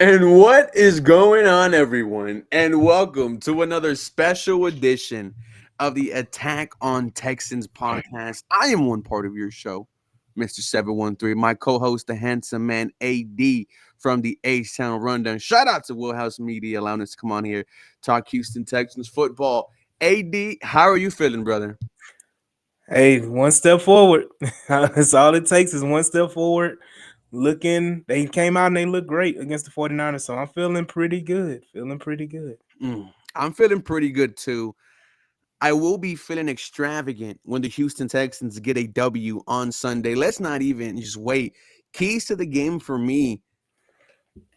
And what is going on, everyone? And welcome to another special edition of the Attack on Texans podcast. I am one part of your show, Mr. 713, my co host, the handsome man AD from the Town Rundown. Shout out to Wheelhouse Media allowing us to come on here, talk Houston Texans football. AD, how are you feeling, brother? Hey, one step forward. That's all it takes is one step forward. They came out and they looked great against the 49ers. So I'm feeling pretty good. Feeling pretty good. I'm feeling pretty good too. I will be feeling extravagant when the Houston Texans get a W on Sunday. Let's not even just wait. Keys to the game for me.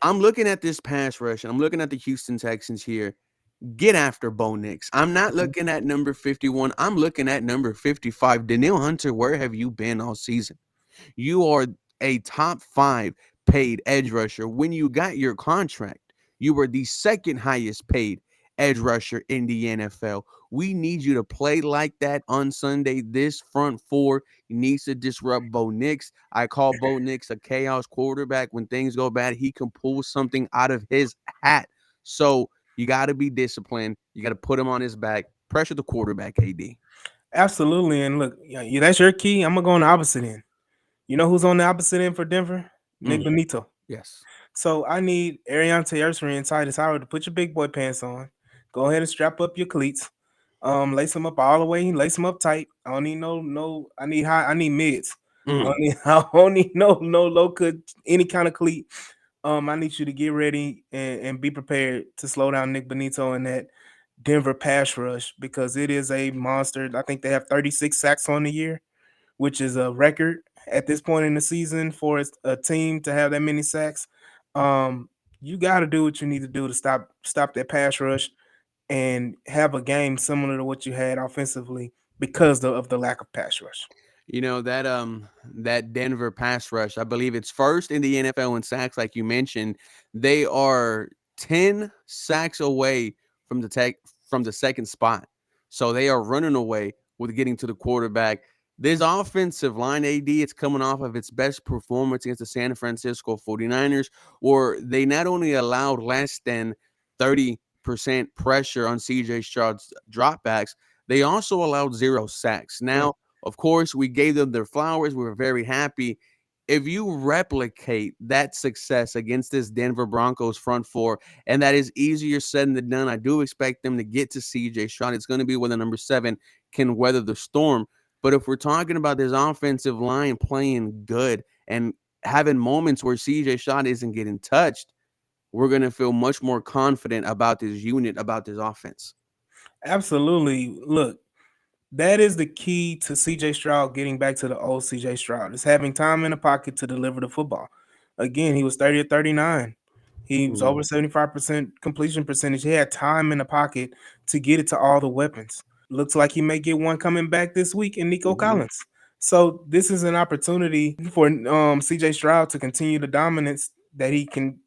I'm looking at this pass rush and I'm looking at the Houston Texans here. Get after Bo Nix. I'm not looking at number 51. I'm looking at number 55. Daniil Hunter, where have you been all season? You are a top 5 paid edge rusher. When you got your contract, you were the second highest paid edge rusher in the NFL. We need you to play like that on Sunday. This front four needs to disrupt Bo Nix. I call Bo Nix a chaos quarterback. When things go bad, he can pull something out of his hat. So you got to be disciplined. You got to put him on his back. Pressure the quarterback, AD. Absolutely. And look, yeah, that's your key. I'm gonna go on the opposite end. You know who's on the opposite end for Denver? Nick Mm, Benito. yes. So I need Ariante Ursary and Titus Howard to put your big boy pants on. Go ahead and strap up your cleats. Lace them up all the way. Lace them up tight. I don't need no. I need high. I need mids. I Mm. don't need, I don't need no low cut any kind of cleat. I need you to get ready and be prepared to slow down Nick Benito in that Denver pass rush because it is a monster. I think they have 36 sacks on the year, which is a record at this point in the season for a team to have that many sacks. You got to do what you need to do to stop that pass rush and have a game similar to what you had offensively because of the lack of pass rush. You know that Denver pass rush, I believe it's first in the NFL in sacks, like you mentioned. They are 10 sacks away from from the second spot. So they are running away with getting to the quarterback. This offensive line, AD, it's coming off of its best performance against the San Francisco 49ers, where they not only allowed less than 30% pressure on CJ Stroud's dropbacks, they also allowed 0 sacks. Mm. Now, of course, we gave them their flowers. We were very happy. If you replicate that success against this Denver Broncos front four, and that is easier said than done, I do expect them to get to CJ Stroud. It's going to be when the number 7 can weather the storm. But if we're talking about this offensive line playing good and having moments where CJ Stroud isn't getting touched, we're going to feel much more confident about this unit, about this offense. Absolutely. Look, that is the key to CJ Stroud getting back to the old CJ Stroud. Is having time in the pocket to deliver the football. Again, he was 30 or 39. He was Mm. over 75% completion percentage. He had time in the pocket to get it to all the weapons. Looks like he may get one coming back this week in Nico Mhm. Collins. So this is an opportunity for CJ Stroud to continue the dominance that he can,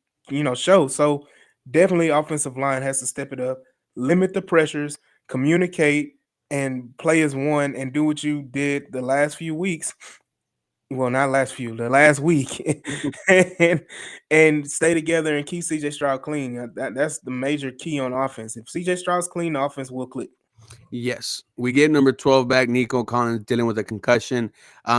show. So definitely offensive line has to step it up, limit the pressures, communicate, and play as one and do what you did the last few weeks. Well, not last few, the last week, and stay together and keep CJ Stroud clean. That's the major key on offense. If CJ Stroud's clean, the offense will click. Yes, we get number 12 back, Nico Collins, dealing with a concussion.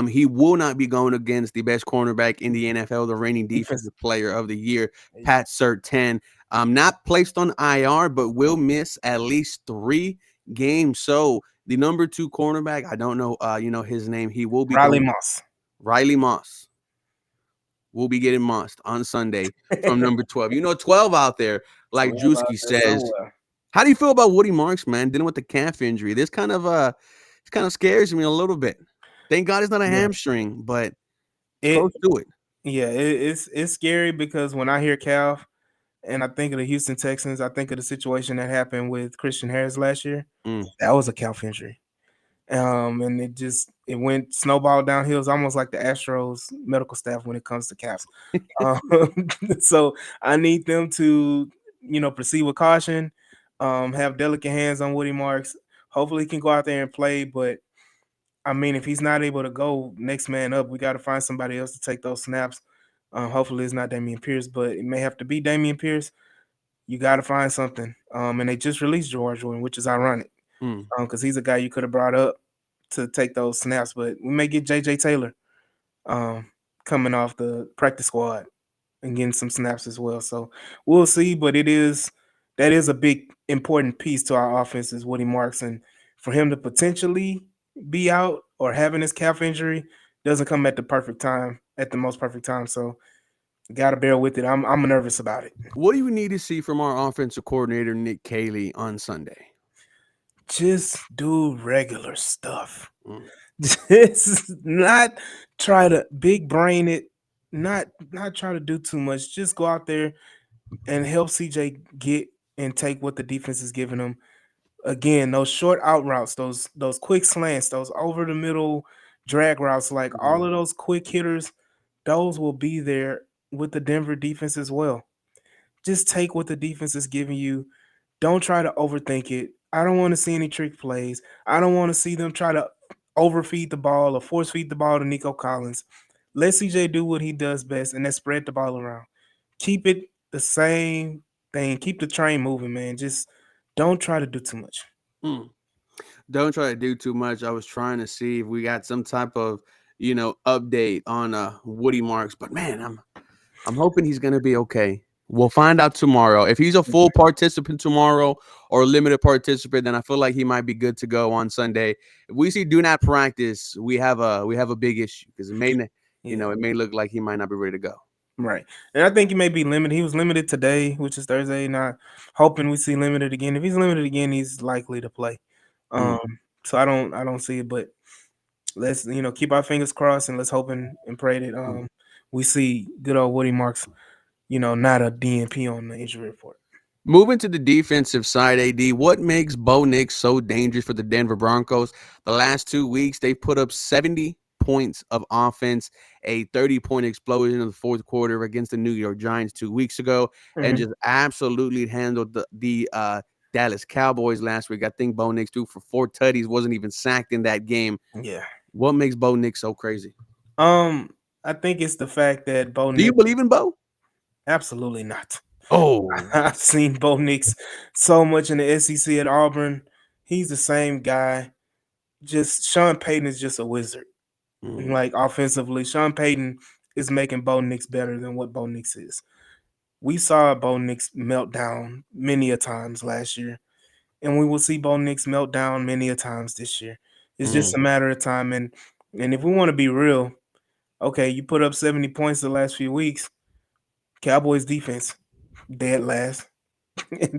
He will not be going against the best cornerback in the NFL, the reigning Defense. defensive player of the year, Pat Surtain. Not placed on IR, but will miss at least 3 games. So the number 2 cornerback, I don't know, his name. He will be Riley going. Moss. Riley Moss will be getting mossed on Sunday from number 12. 12 out there, like 12 out Drewski there says. somewhere. How do you feel about Woody Marks, man, dealing with the calf injury? This kind of scares me a little bit. Thank God it's not a Yeah. hamstring, but it's It close to it. yeah, it's scary because when I hear calf and I think of the Houston Texans, I think of the situation that happened with Christian Harris last year. Mm. That was a calf injury. And it went snowball downhill. It's almost like the Astros medical staff when it comes to calves. Um, so I need them to, proceed with caution, have delicate hands on Woody Marks. Hopefully, he can go out there and play. But I mean, if he's not able to go next man up, we got to find somebody else to take those snaps. Hopefully it's not Damian Pierce, but it may have to be Damian Pierce. You got to find something. And they just released George Jordan, which is ironic, Mm. because he's a guy you could have brought up to take those snaps. But we may get J.J. Taylor um, coming off the practice squad and getting some snaps as well. So we'll see. But that is a big important piece to our offense is Woody Marks, and for him to potentially be out or having his calf injury doesn't come at the perfect time, at the most perfect time. So got to bear with it. I'm nervous about it. What do you need to see from our offensive coordinator Nick Caley on Sunday? Just do regular stuff. Mm. Just not try to big brain it. Not try to do too much. Just go out there and help CJ get and take what the defense is giving him. Again, those short out routes, those quick slants, those over the middle drag routes, like all Mm. of those quick hitters, those will be there with the Denver defense as well. Just take what the defense is giving you. Don't try to overthink it. I don't want to see any trick plays. I don't want to see them try to overfeed the ball or force feed the ball to Nico Collins. Let CJ do what he does best, and that's spread the ball around. Keep it the same thing. Keep the train moving, man. Just don't try to do too much. Mm. Don't try to do too much. I was trying to see if we got some type of, update on Woody Marks, but man, I'm hoping he's gonna be okay. We'll find out tomorrow. If he's a full participant tomorrow or limited participant, then I feel like he might be good to go on Sunday. If we see do not practice, we have a big issue because Yeah, it may look like he might not be ready to go. right. And I think he may be limited. He was limited today, which is Thursday. Not hoping we see limited again. If he's limited again, he's likely to play. Mm, Um, so I don't see it, but let's keep our fingers crossed and let's hope and pray that mm. we see good old Woody Marks, not a DNP on the injury report. Moving to the defensive side, AD, what makes Bo Nix so dangerous for the Denver Broncos? The last 2 weeks, they put up 70 points of offense, a 30-point explosion in the fourth quarter against the New York Giants 2 weeks ago, and Hmm. just absolutely handled the Dallas Cowboys last week. I think Bo Nix threw for 4 tutties, wasn't even sacked in that game. Yeah. What makes Bo Nix so crazy? Um, I think it's the fact that Bo Do you Nix, believe in Bo? absolutely not. Oh. I've seen Bo Nix so much in the SEC at Auburn. He's the same guy. Just Sean Payton is just a wizard. Mm, Like offensively, Sean Payton is making Bo Nix better than what Bo Nix is. We saw Bo Nix melt down many a times last year, and we will see Bo Nix melt down many a times this year. It's just mm, a matter of time. And if we want to be real, okay, you put up 70 points the last few weeks. Cowboys defense dead last,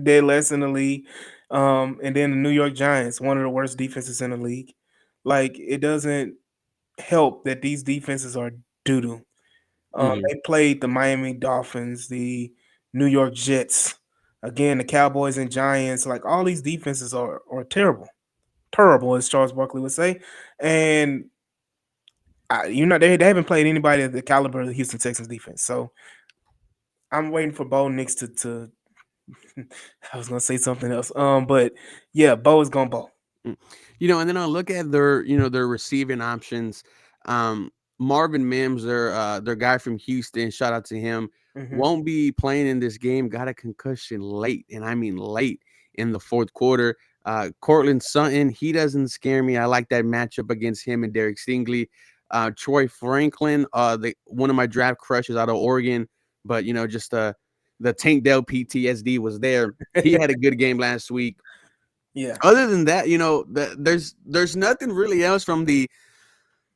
dead last in the league. And then the New York Giants, one of the worst defenses in the league. Like it doesn't help that these defenses are doo doo. mm. They played the Miami Dolphins, the New York Jets, again the Cowboys and Giants. Like all these defenses are terrible, terrible as Charles Barkley would say. And they haven't played anybody at the caliber of the Houston Texans defense. So I'm waiting for Bo Nix to. I was gonna say something else. But yeah, Bo is gonna Bo. Mm. And then I look at their receiving options. Um, Marvin Mims, their guy from Houston, shout out to him, Hmm. won't be playing in this game. Got a concussion late, and I mean late in the fourth quarter. Cortland Sutton, he doesn't scare me. I like that matchup against him and Derek Stingley. Troy Franklin, one of my draft crushes out of Oregon, but just the Tank Dell PTSD was there. He had a good game last week. Yeah. Other than that, there's nothing really else from the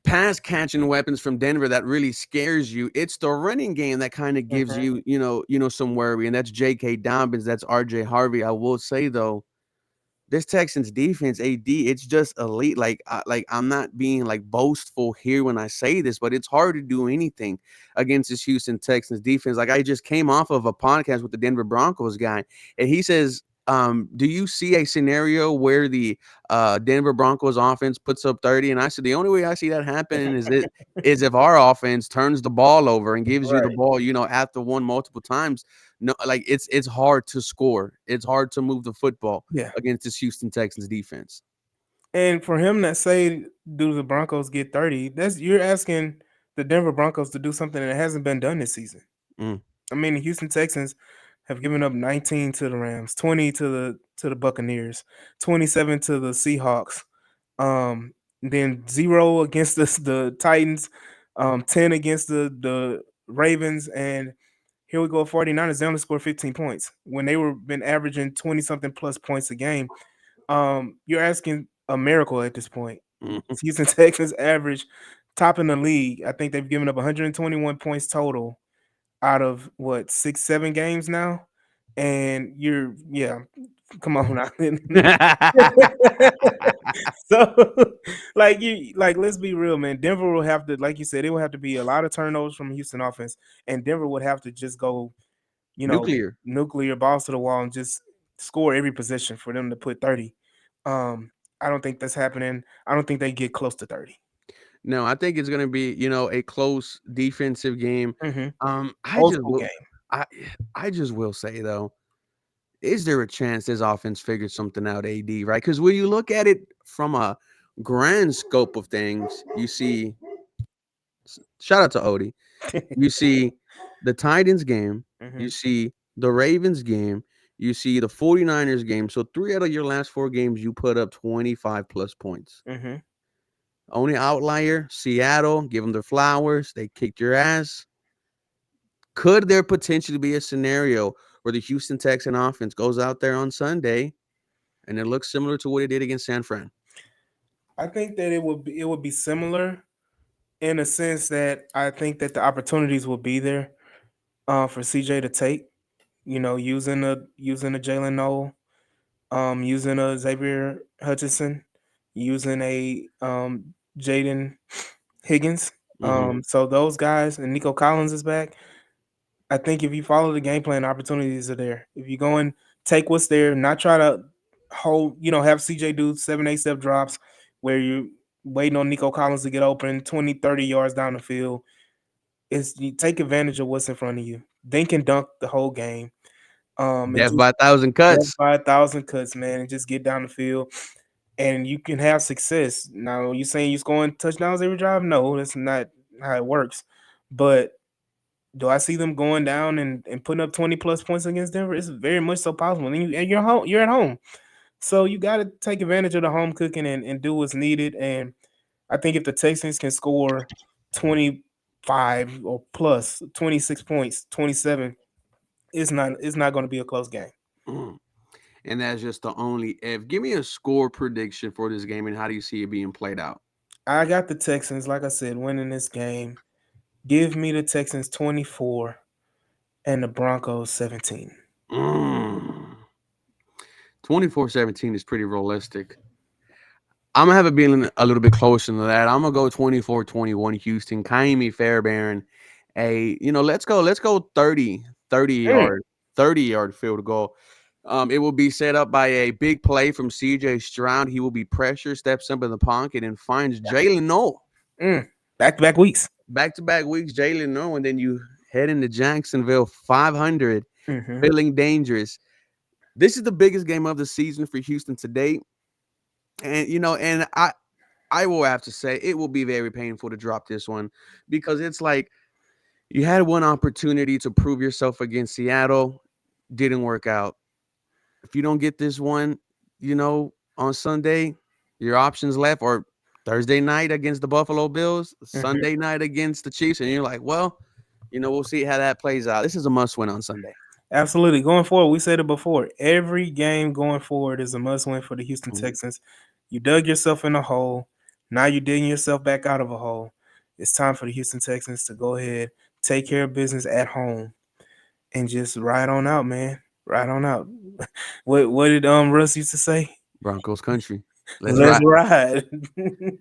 pass catching weapons from Denver that really scares you. It's the running game that kind of gives Hmm. you some worry, and that's J.K. Dobbins, that's R.J. Harvey. I will say though, this Texans defense, AD, it's just elite. Like I'm not being like boastful here when I say this, but it's hard to do anything against this Houston Texans defense. Like I just came off of a podcast with the Denver Broncos guy, and he says, do you see a scenario where the Denver Broncos offense puts up 30? And I said the only way I see that happening is if our offense turns the ball over and gives you the Right. ball, after one multiple times. No, like it's hard to score. It's hard to move the football Yeah. against this Houston Texans defense. And for him to say, do the Broncos get 30? That's you're asking the Denver Broncos to do something that hasn't been done this season. Mm. I mean, the Houston Texans have given up 19 to the Rams, 20 to the Buccaneers, 27 to the Seahawks, then 0 against the Titans, 10 against the Ravens, and here we go, 49ers. They only scored 15 points when they were been averaging 20 something plus points a game. You're asking a miracle at this point. Mhm. Houston Texans average top in the league. I think they've given up 121 points total out of what 6, 7 games now. And you're yeah, come on now. So like let's be real, man. Denver will have to, like you said, it will have to be a lot of turnovers from Houston offense, and Denver would have to just go, you know, Nuclear. nuclear balls to the wall and just score every possession for them to put 30. Um, I don't think that's happening. I don't think they get close to 30. No, I think it's gonna be, a close defensive game. Hmm. I Old just school will game. I I just will say though, is there a chance this offense figures something out, AD, right? Because when you look at it from a grand scope of things, you see shout out to Odie. You see the Titans game, Hmm. you see the Ravens game, you see the 49ers game. So 3 out of your last 4 games, you put up 25 plus points. Hmm. Only outlier, Seattle, give them their flowers. They kicked your ass. Could there potentially be a scenario where the Houston Texan offense goes out there on Sunday and it looks similar to what it did against San Fran? I think that it would be similar in a sense that I think that the opportunities will be there for CJ to take. Using a Jalen Noel, using a Xavier Hutchinson, using a Jaden Higgins. Hmm. So those guys, and Nico Collins is back. I think if you follow the game plan, opportunities are there. If you go and take what's there, not try to have CJ do 7, 8 step drops where you waiting on Nico Collins to get open 20, 30 yards down the field. Is you take advantage of what's in front of you. Then can dunk the whole game. And Death just by a thousand death cuts. by 1,000 cuts, man, and just get down the field and you can have success. Now, you saying you scoring touchdowns every drive? No, that's not how it works. But do I see them going down and putting up 20 plus points against Denver? It's very much so possible. And you're home, you're at home. So you got to take advantage of the home cooking and do what's needed. And I think if the Texans can score 25 or plus 26 points, 27, it's not going to be a close game. Mm. And that's just the only if. Give me a score prediction for this game and how do you see it being played out? I got the Texans, like I said, winning this game. Give me the Texans 24 and the Broncos 17. Mm. 24-17 is pretty realistic. I'm gonna have it being a little bit closer than that. I'm gonna go 24-21 Houston. Kaimi Fairbairn. Let's go 30 Mm, yard, 30-yard field goal. It will be set up by a big play from CJ Stroud. He will be pressure, steps up in the pocket, and finds Jalen Noel. mm. Back-to-back weeks. Back to back weeks, Jalen Noel, and then you head into Jacksonville 500, Hmm. feeling dangerous. This is the biggest game of the season for Houston to date. And I will have to say it will be very painful to drop this one because it's like you had one opportunity to prove yourself against Seattle, didn't work out. If you don't get this one, on Sunday, your options left or Thursday night against the Buffalo Bills, Hmm. Sunday night against the Chiefs, and you're like, well, we'll see how that plays out. This is a must win on Sunday. Absolutely. Going forward, we said it before. Every game going forward is a must-win for the Houston Mhm. Texans. You dug yourself in a hole. Now you're digging yourself back out of a hole. It's time for the Houston Texans to go ahead, take care of business at home, and just ride on out, man. Ride on out. What did Russ used to say? Broncos country. Let's Let's ride. ride.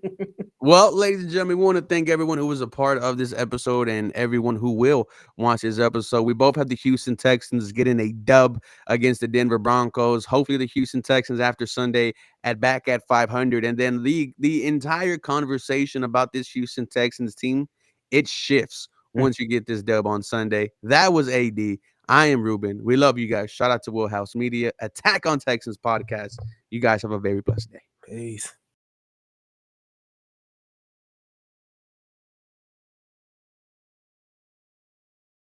Well, ladies and gentlemen, we want to thank everyone who was a part of this episode and everyone who will watch this episode. We both have the Houston Texans getting a dub against the Denver Broncos. Hopefully, the Houston Texans after Sunday back at 500, and then the entire conversation about this Houston Texans team it shifts once you get this dub on Sunday. That was AD. I am Ruben. We love you guys. Shout out to Wheelhouse Media, Attack on Texans podcast. You guys have a very blessed day. Peace.